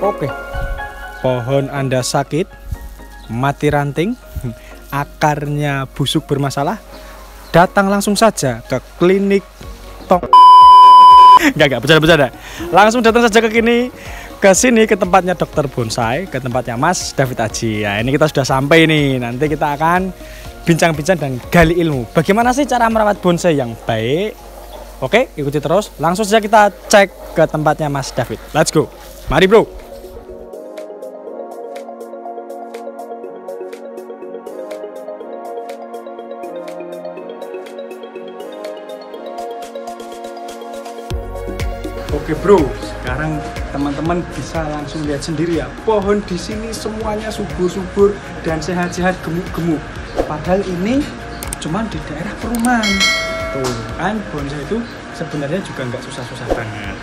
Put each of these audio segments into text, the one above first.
Oke, pohon Anda sakit, mati ranting, akarnya busuk bermasalah, datang langsung saja ke klinik Enggak, bercanda. Langsung datang saja ke sini ke tempatnya Dokter Bonsai, ke tempatnya Mas David Aji. Ya, ini kita sudah sampai nih. Nanti kita akan bincang-bincang dan gali ilmu. Bagaimana sih cara merawat bonsai yang baik? Oke, ikuti terus. Langsung saja kita cek ke tempatnya Mas David. Let's go. Mari, bro. Oke bro, sekarang teman-teman bisa langsung lihat sendiri ya, pohon di sini semuanya subur-subur dan sehat-sehat, gemuk-gemuk. Padahal ini cuma di daerah perumahan. Tuh kan, bonsai itu sebenarnya juga nggak susah-susah banget.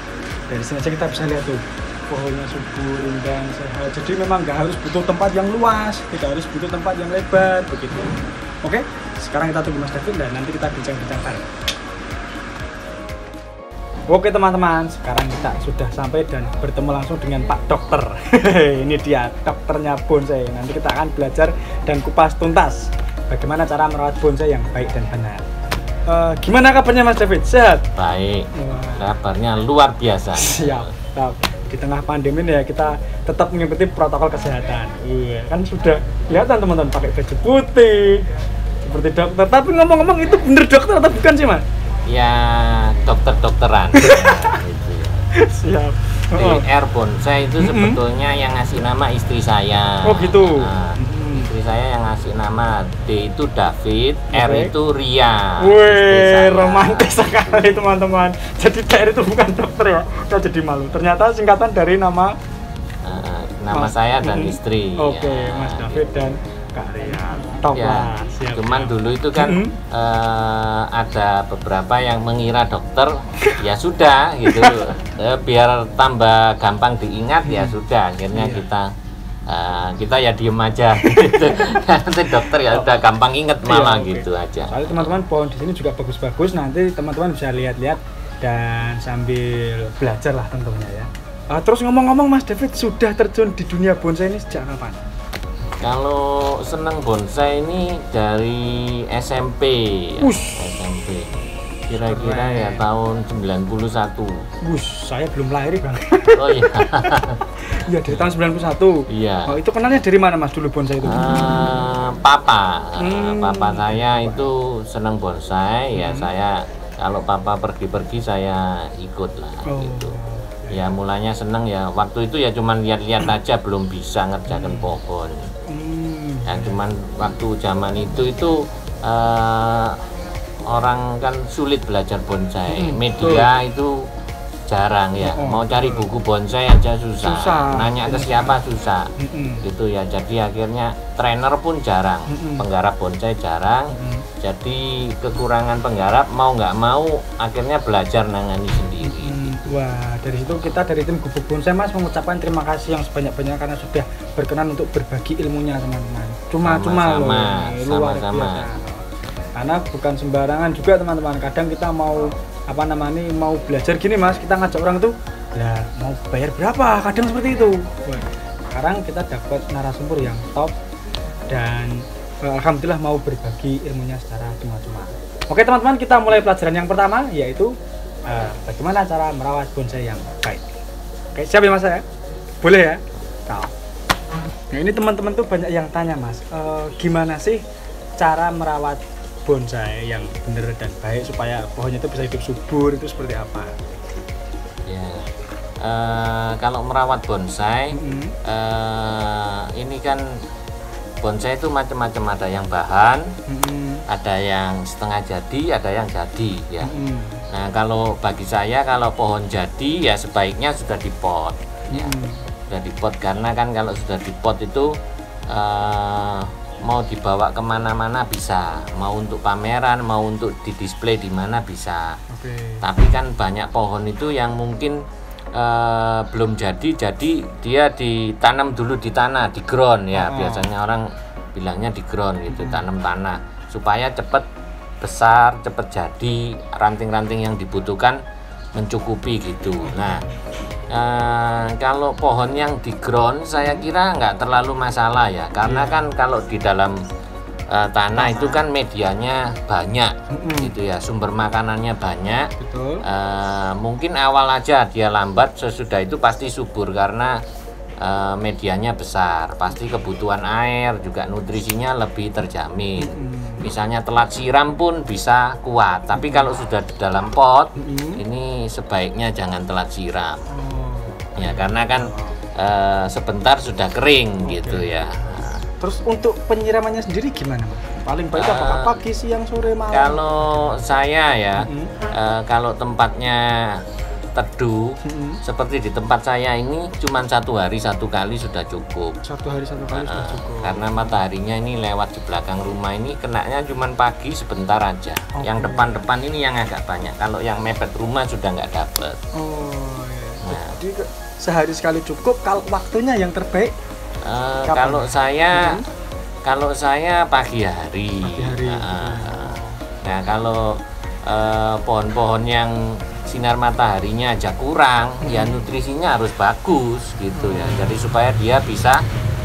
Dari sini aja kita bisa lihat tuh, pohonnya subur, indah, sehat. Jadi memang nggak harus butuh tempat yang luas, tidak harus butuh tempat yang lebar, begitu. Oke, sekarang kita tunggu Mas David dan nanti kita bincang-bincang bareng. Oke teman-teman, sekarang kita sudah sampai dan bertemu langsung dengan Pak Dokter. Ini dia dokternya bonsai. Nanti kita akan belajar dan kupas tuntas bagaimana cara merawat bonsai yang baik dan benar. Gimana kabarnya Mas David? Sehat? Baik. Kabarnya luar biasa. Siap. Di tengah pandemi ini ya kita tetap mengikuti protokol kesehatan. Iya, kan sudah kelihatan teman-teman pakai baju putih seperti dokter. Tapi ngomong-ngomong itu bener dokter atau bukan sih Mas? Ya dokter-dokteran. Gitu. Siap. DR Bonsai itu sebetulnya yang ngasih nama istri saya. Oh gitu. Istri saya yang ngasih nama, D itu David, R itu Ria. Wih, romantis sekali teman-teman. Jadi DR itu bukan dokter ya. Saya jadi malu. Ternyata singkatan dari nama saya dan istri. Oke, ya, Mas David gitu. dan Kak Ria. Top ya, lah. Siap, cuman dulu itu kan ada beberapa yang mengira dokter. Ya sudah gitu. Biar tambah gampang diingat ya sudah. Akhirnya kita ya diem aja gitu. Nanti dokter ya udah gampang inget malah gitu aja. Soalnya teman-teman pohon di sini juga bagus-bagus, nanti teman-teman bisa lihat-lihat dan sambil belajar lah tentunya ya. Terus ngomong-ngomong Mas David sudah terjun di dunia bonsai ini sejak kapan? Kalau seneng bonsai ini dari SMP ya. SMP. Kira-kira ya tahun 91. Saya belum lahir Bang. Oh iya. Iya dari tahun 91. Iya. Oh, itu kenalnya dari mana Mas dulu bonsai itu? Papa saya itu seneng bonsai ya. Saya kalau papa pergi-pergi saya ikut lah gitu. Ya mulanya seneng ya. Waktu itu ya cuman lihat-lihat aja, belum bisa ngerjakan pohon. Ya cuman waktu zaman itu orang kan sulit belajar bonsai. Media itu jarang ya. Mau cari buku bonsai aja susah. Nanya ke siapa susah. Gitu ya. Jadi akhirnya trainer pun jarang. Penggarap bonsai jarang. Jadi kekurangan penggarap mau nggak mau akhirnya belajar nangani sendiri. Wah, dari situ kita dari tim Gubuk Bonsai Mas mengucapkan terima kasih yang sebanyak-banyaknya karena sudah berkenan untuk berbagi ilmunya teman-teman. Cuma-cuma loh, luar biasa. Karena bukan sembarangan juga teman-teman. Kadang kita mau mau belajar gini Mas, kita ngajak orang tuh, ya mau bayar berapa? Kadang seperti itu. Wah, sekarang kita dapat narasumber yang top dan alhamdulillah mau berbagi ilmunya secara cuma-cuma. Oke teman-teman, kita mulai pelajaran yang pertama yaitu bagaimana cara merawat bonsai yang baik. Oke, siap ya Mas ya? Boleh ya? Nah ini teman-teman tuh banyak yang tanya Mas, gimana sih cara merawat bonsai yang benar dan baik supaya pohonnya itu bisa hidup subur, itu seperti apa? Ya, kalau merawat bonsai, ini kan bonsai itu macam-macam, ada yang bahan, ada yang setengah jadi, ada yang jadi ya. Nah kalau bagi saya kalau pohon jadi ya sebaiknya sudah dipot ya. Sudah dipot karena kan kalau sudah dipot itu mau dibawa kemana-mana bisa, mau untuk pameran, mau untuk didisplay di mana bisa. Tapi kan banyak pohon itu yang mungkin belum jadi dia ditanam dulu di tanah, di ground ya. Biasanya orang bilangnya di ground gitu, tanam tanah supaya cepat besar, cepat jadi, ranting-ranting yang dibutuhkan mencukupi gitu. Nah, kalau pohon yang di ground saya kira nggak terlalu masalah ya, karena kan kalau di dalam tanah itu kan medianya banyak gitu ya, sumber makanannya banyak. Betul. Mungkin awal aja dia lambat, sesudah itu pasti subur karena medianya besar, pasti kebutuhan air juga nutrisinya lebih terjamin. Misalnya telat siram pun bisa kuat, tapi kalau sudah di dalam pot ini sebaiknya jangan telat siram ya, karena kan sebentar sudah kering gitu ya. Terus untuk penyiramannya sendiri gimana, Mas? Paling baik apakah pagi, siang, sore, malam? Kalau saya ya, kalau tempatnya teduh seperti di tempat saya ini cuma 1 hari 1 kali sudah cukup. 1 hari 1 kali sudah cukup. Karena mataharinya ini lewat di belakang rumah ini, kenanya cuma pagi sebentar aja. Yang depan-depan ini yang agak banyak. Kalau yang mepet rumah sudah nggak dapet. Iya. Jadi sehari sekali cukup. Kalau waktunya yang terbaik? Kalau saya pagi hari. Nah, kalau pohon-pohon yang sinar mataharinya aja kurang, ya nutrisinya harus bagus gitu ya. Jadi supaya dia bisa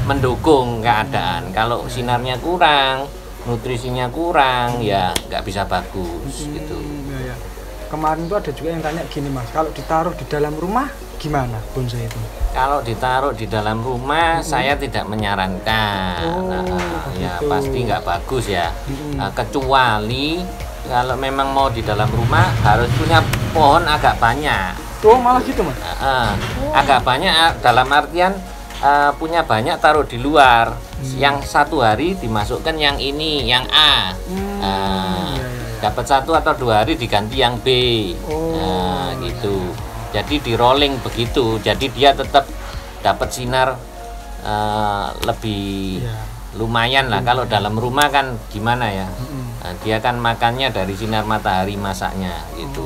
mendukung keadaan. Kalau sinarnya kurang, nutrisinya kurang, ya nggak bisa bagus gitu. Ya. Kemarin tuh ada juga yang tanya gini, Mas, kalau ditaruh di dalam rumah gimana bonsai itu? Kalau ditaruh di dalam rumah, saya tidak menyarankan. Ya pasti nggak bagus ya. Kecuali kalau memang mau di dalam rumah harus punya pohon agak banyak. Malah gitu, Mas? Agak banyak dalam artian punya banyak taruh di luar. Yang 1 hari dimasukkan yang ini, yang A. Dapat 1 atau 2 hari diganti yang B. Gitu. Jadi di rolling begitu. Jadi dia tetap dapat sinar lebih lumayan lah. Kalau dalam rumah kan gimana ya? Dia kan makannya dari sinar matahari masaknya gitu.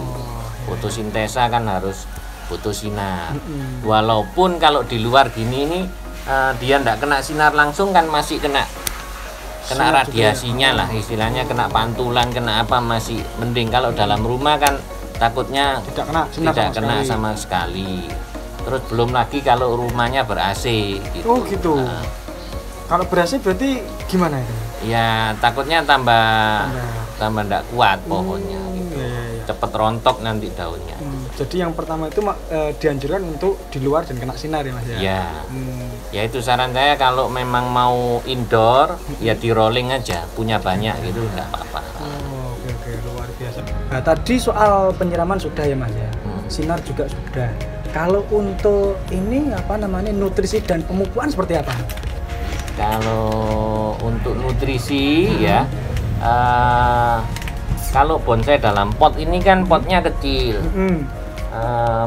Fotosintesa kan harus butuh sinar. Walaupun kalau di luar gini ini dia ndak kena sinar langsung kan masih kena radiasinya lah, istilahnya kena pantulan, kena apa masih mending. Kalau dalam rumah kan takutnya tidak kena sama sekali. Terus belum lagi kalau rumahnya ber-AC gitu. Gitu. Kalau ber-AC berarti gimana itu? Ya takutnya tambah enggak kuat pohonnya gitu. Cepet rontok nanti daunnya. Jadi yang pertama itu dianjurkan untuk di luar dan kena sinar ya, Mas ya? Ya. Ya itu saran saya, kalau memang mau indoor ya di rolling aja, punya banyak gitu enggak apa-apa. Oke, luar biasa. Nah, tadi soal penyiraman sudah ya, Mas ya. Sinar juga sudah. Kalau untuk ini nutrisi dan pemupukan seperti apa? Kalau untuk nutrisi ya, kalau bonsai dalam pot ini kan potnya kecil,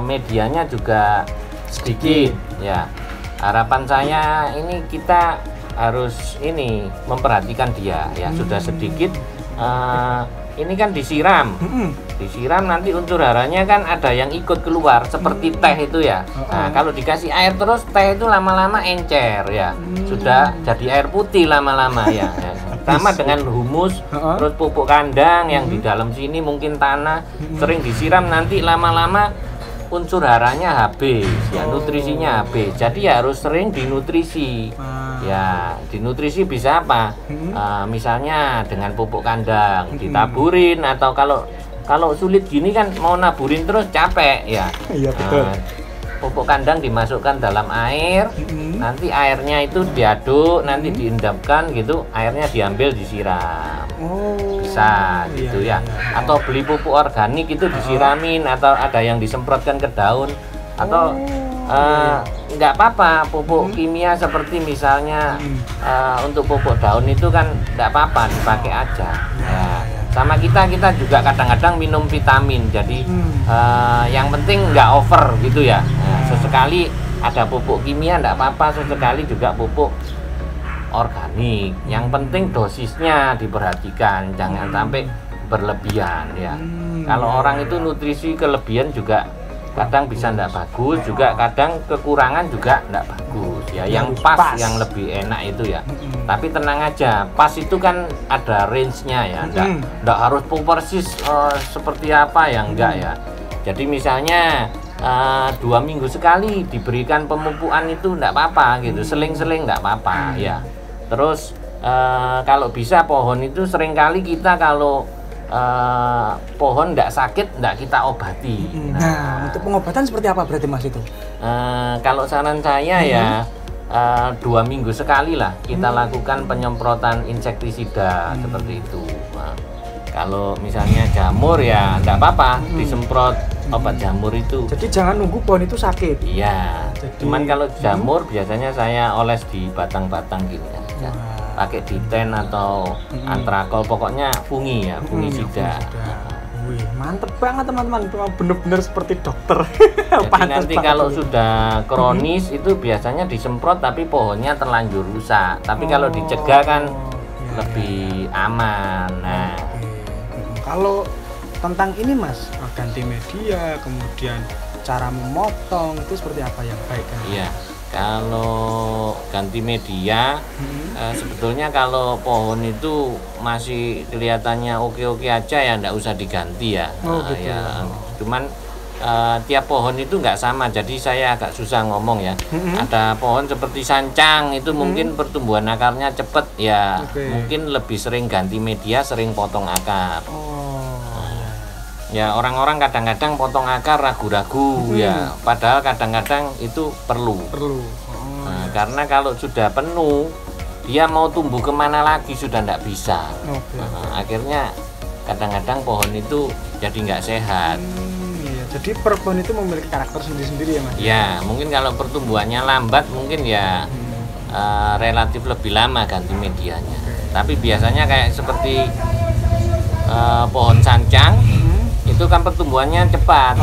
medianya juga sedikit ya. Harapan saya ini kita harus memperhatikan dia ya. Sudah sedikit, ini kan disiram. Disiram nanti unsur haranya kan ada yang ikut keluar seperti teh itu ya. Nah, kalau dikasih air terus, teh itu lama-lama encer ya. Sudah jadi air putih lama-lama ya. Sama dengan humus, terus pupuk kandang yang di dalam sini mungkin tanah sering disiram, nanti lama-lama unsur haranya habis ya, nutrisinya habis. Jadi harus sering dinutrisi. Ya, dinutrisi bisa apa? Misalnya dengan pupuk kandang ditaburin, atau kalau sulit gini kan mau naburin terus capek ya. Iya, betul. Pupuk kandang dimasukkan dalam air, nanti airnya itu diaduk, nanti diendapkan gitu, airnya diambil disiram. Bisa gitu ya. Atau beli pupuk organik itu disiramin, atau ada yang disemprotkan ke daun, atau nggak apa-apa pupuk kimia seperti misalnya untuk pupuk daun itu kan nggak apa-apa, dipakai aja ya. Sama kita juga kadang-kadang minum vitamin, jadi yang penting nggak over gitu ya. Sesekali ada pupuk kimia nggak apa-apa, sesekali juga pupuk organik. Yang penting dosisnya diperhatikan, jangan sampai berlebihan ya. Kalau orang itu nutrisi kelebihan juga kadang bisa ndak bagus, juga kadang kekurangan juga ndak bagus ya. Yang pas yang lebih enak itu ya. Tapi tenang aja, pas itu kan ada range-nya ya, ndak harus persis seperti apa ya, enggak ya. Jadi misalnya 2 minggu sekali diberikan pemupukan itu enggak apa-apa gitu, seling-seling enggak apa-apa ya. Terus kalau bisa pohon itu seringkali kita kalau pohon enggak sakit enggak kita obati. Nah, untuk pengobatan seperti apa berarti Mas itu? Kalau saran saya ya 2 minggu sekali lah kita lakukan penyemprotan insektisida seperti itu. Nah, kalau misalnya jamur ya enggak apa-apa disemprot obat jamur itu. Jadi jangan nunggu pohon itu sakit. Iya. Cuman kalau jamur biasanya saya oles di batang-batang gitu ya. Pakai diten atau antrakol, pokoknya fungi ya, fungisida. Wih, mantep banget teman-teman, bener-bener seperti dokter. Jadi nanti kalau sudah kronis itu biasanya disemprot tapi pohonnya terlanjur rusak. Tapi kalau dicegah kan lebih aman. Nah, kalau tentang ini Mas, ganti media, kemudian cara memotong itu seperti apa yang baik kan? Iya. Kalau ganti media, sebetulnya kalau pohon itu masih kelihatannya oke-oke aja ya nggak usah diganti ya. Gitu. Ya. Cuman tiap pohon itu nggak sama, jadi saya agak susah ngomong ya. Ada pohon seperti sancang itu mungkin pertumbuhan akarnya cepet ya, mungkin lebih sering ganti media, sering potong akar. Ya orang-orang kadang-kadang potong akar ragu-ragu ya, padahal kadang-kadang itu perlu. Karena kalau sudah penuh, dia mau tumbuh kemana lagi sudah tidak bisa. Akhirnya kadang-kadang pohon itu jadi nggak sehat. Jadi per pohon itu memiliki karakter sendiri-sendiri ya Mas? Ya, mungkin kalau pertumbuhannya lambat mungkin ya relatif lebih lama ganti medianya. Tapi biasanya kayak seperti pohon sancang, itu kan pertumbuhannya cepat,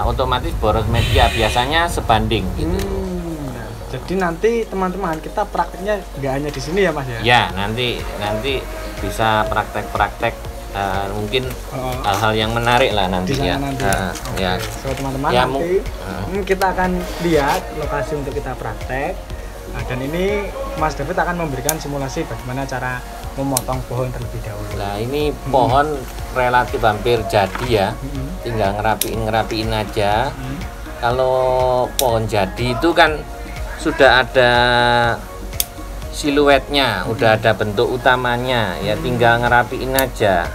otomatis boros media biasanya sebanding gitu. Jadi nanti teman-teman kita prakteknya nggak hanya di sini ya Mas ya? Ya, nanti bisa praktek-praktek mungkin hal-hal yang menarik lah nanti ya. Ya. So teman-teman ya, nanti kita akan lihat lokasi untuk kita praktek. Dan ini Mas David akan memberikan simulasi bagaimana cara memotong pohon terlebih dahulu. Nah ini pohon relatif hampir jadi ya, tinggal ngerapiin aja. Kalau pohon jadi itu kan sudah ada siluetnya, udah ada bentuk utamanya, ya tinggal ngerapiin aja.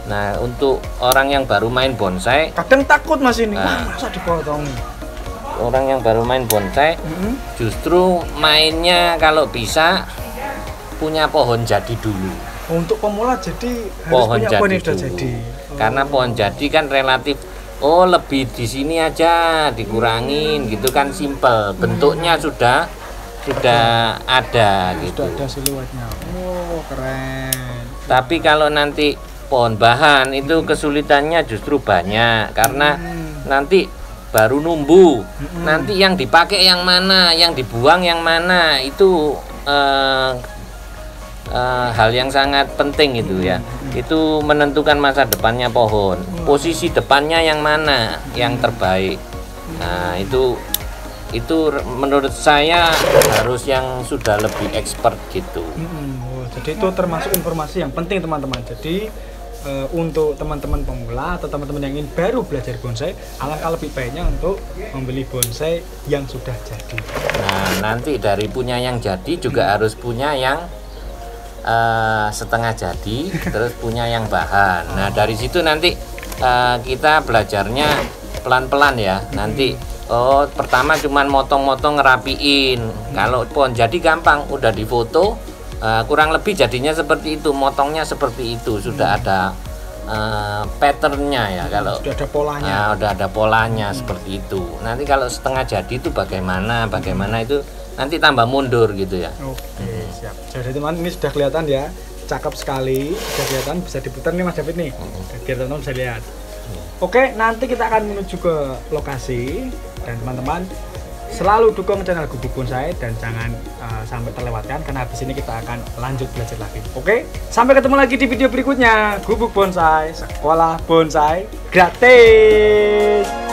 Nah untuk orang yang baru main bonsai, kadang takut Mas ini, masa dipotong? Orang yang baru main bonsai justru mainnya kalau bisa punya pohon jadi dulu. Untuk pemula jadi pohon harus punya jadi pohon dulu. Jadi. Karena pohon jadi kan relatif lebih di sini aja dikurangin gitu kan, simple. Bentuknya sudah ada gitu. Sudah ada siluetnya. Keren. Tapi kalau nanti pohon bahan itu kesulitannya justru banyak karena nanti baru numbuh. Nanti yang dipakai yang mana, yang dibuang yang mana itu hal yang sangat penting itu ya. Itu menentukan masa depannya pohon. Posisi depannya yang mana yang terbaik. Nah, itu menurut saya harus yang sudah lebih expert gitu. Jadi itu termasuk informasi yang penting teman-teman. Jadi untuk teman-teman pemula atau teman-teman yang ingin baru belajar bonsai, alangkah lebih baiknya untuk membeli bonsai yang sudah jadi. Nah, nanti dari punya yang jadi juga harus punya yang setengah jadi, terus punya yang bahan. Nah, dari situ nanti kita belajarnya pelan-pelan ya. Nanti pertama cuman motong-motong ngerapiin. Kalau pohon jadi gampang, udah difoto. Kurang lebih jadinya seperti itu, motongnya seperti itu, sudah ada patternnya ya. Kalau sudah ada polanya, udah ada polanya seperti itu. Nanti kalau setengah jadi itu bagaimana itu nanti tambah mundur gitu ya. Oke, siap. Jadi teman ini sudah kelihatan ya, cakep sekali, sudah kelihatan, bisa diputar nih Mas David nih, biar teman-teman bisa lihat. Oke, nanti kita akan menuju ke lokasi dan teman-teman selalu dukung channel Gubuk Bonsai dan jangan sampai terlewatkan karena habis ini kita akan lanjut belajar lagi. Oke, sampai ketemu lagi di video berikutnya. Gubuk Bonsai, sekolah bonsai gratis.